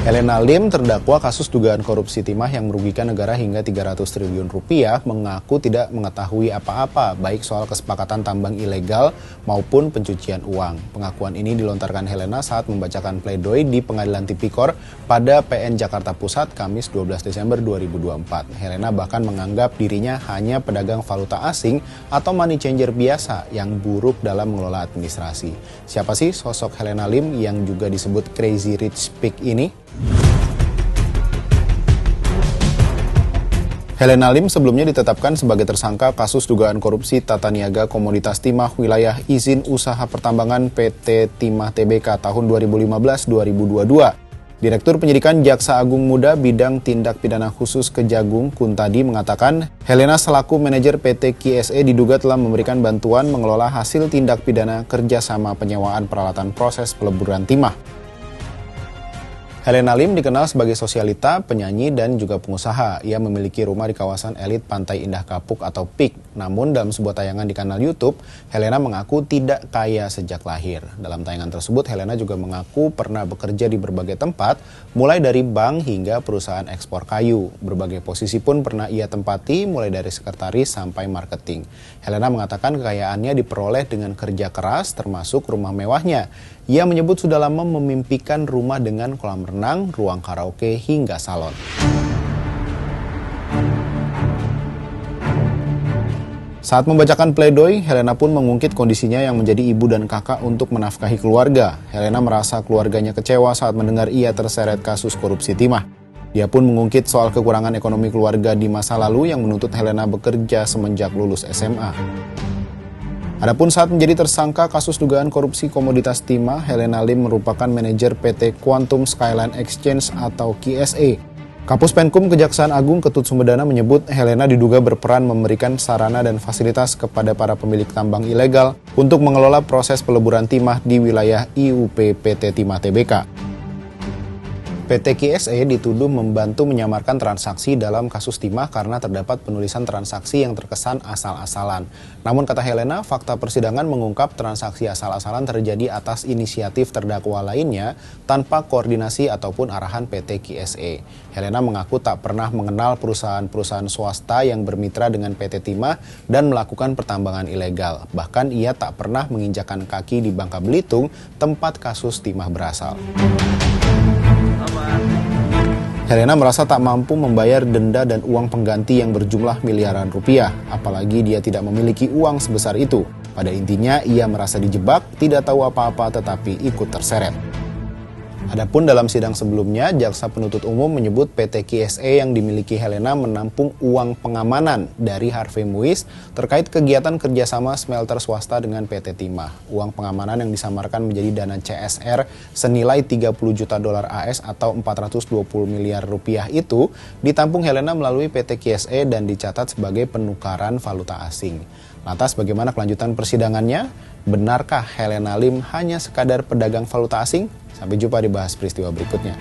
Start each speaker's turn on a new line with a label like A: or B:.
A: Helena Lim, terdakwa kasus dugaan korupsi timah yang merugikan negara hingga 300 triliun rupiah, mengaku tidak mengetahui apa-apa, baik soal kesepakatan tambang ilegal maupun pencucian uang. Pengakuan ini dilontarkan Helena saat membacakan pledoi di Pengadilan Tipikor pada PN Jakarta Pusat, Kamis 12 Desember 2024. Helena bahkan menganggap dirinya hanya pedagang valuta asing atau money changer biasa yang buruk dalam mengelola administrasi. Siapa sih sosok Helena Lim yang juga disebut Crazy Rich Pig ini? Helena Lim sebelumnya ditetapkan sebagai tersangka kasus dugaan korupsi tata niaga komoditas timah wilayah izin usaha pertambangan PT Timah Tbk tahun 2015-2022. Direktur Penyidikan Jaksa Agung Muda Bidang Tindak Pidana Khusus Kejagung Kuntadi mengatakan, Helena selaku manajer PT KSE diduga telah memberikan bantuan mengelola hasil tindak pidana kerjasama penyewaan peralatan proses peleburan timah. Helena Lim dikenal sebagai sosialita, penyanyi, dan juga pengusaha. Ia memiliki rumah di kawasan elit Pantai Indah Kapuk atau PIK. Namun dalam sebuah tayangan di kanal YouTube, Helena mengaku tidak kaya sejak lahir. Dalam tayangan tersebut, Helena juga mengaku pernah bekerja di berbagai tempat, mulai dari bank hingga perusahaan ekspor kayu. Berbagai posisi pun pernah ia tempati, mulai dari sekretaris sampai marketing. Helena mengatakan kekayaannya diperoleh dengan kerja keras, termasuk rumah mewahnya. Ia menyebut sudah lama memimpikan rumah dengan kolam renang, ruang karaoke, hingga salon. Saat membacakan pledoi, Helena pun mengungkit kondisinya yang menjadi ibu dan kakak untuk menafkahi keluarga. Helena merasa keluarganya kecewa saat mendengar ia terseret kasus korupsi timah. Dia pun mengungkit soal kekurangan ekonomi keluarga di masa lalu yang menuntut Helena bekerja semenjak lulus SMA. Adapun saat menjadi tersangka kasus dugaan korupsi komoditas timah, Helena Lim merupakan manajer PT Quantum Skyline Exchange atau KSE. Kapus Penkum Kejaksaan Agung Ketut Sumedana menyebut Helena diduga berperan memberikan sarana dan fasilitas kepada para pemilik tambang ilegal untuk mengelola proses peleburan timah di wilayah IUP PT Timah Tbk. PT KSE dituduh membantu menyamarkan transaksi dalam kasus timah karena terdapat penulisan transaksi yang terkesan asal-asalan. Namun kata Helena, fakta persidangan mengungkap transaksi asal-asalan terjadi atas inisiatif terdakwa lainnya tanpa koordinasi ataupun arahan PT KSE. Helena mengaku tak pernah mengenal perusahaan-perusahaan swasta yang bermitra dengan PT Timah dan melakukan pertambangan ilegal. Bahkan ia tak pernah menginjakan kaki di Bangka Belitung, tempat kasus timah berasal. Helena merasa tak mampu membayar denda dan uang pengganti yang berjumlah miliaran rupiah, apalagi dia tidak memiliki uang sebesar itu. Pada intinya, ia merasa dijebak, tidak tahu apa-apa tetapi ikut terseret. Adapun dalam sidang sebelumnya, Jaksa Penuntut Umum menyebut PT KSE yang dimiliki Helena menampung uang pengamanan dari Harvey Muiz terkait kegiatan kerjasama smelter swasta dengan PT Timah. Uang pengamanan yang disamarkan menjadi dana CSR senilai 30 juta dolar AS atau 420 miliar rupiah itu ditampung Helena melalui PT KSE dan dicatat sebagai penukaran valuta asing. Lantas bagaimana kelanjutan persidangannya? Benarkah Helena Lim hanya sekadar pedagang valuta asing? Sampai jumpa di Bahas Peristiwa berikutnya.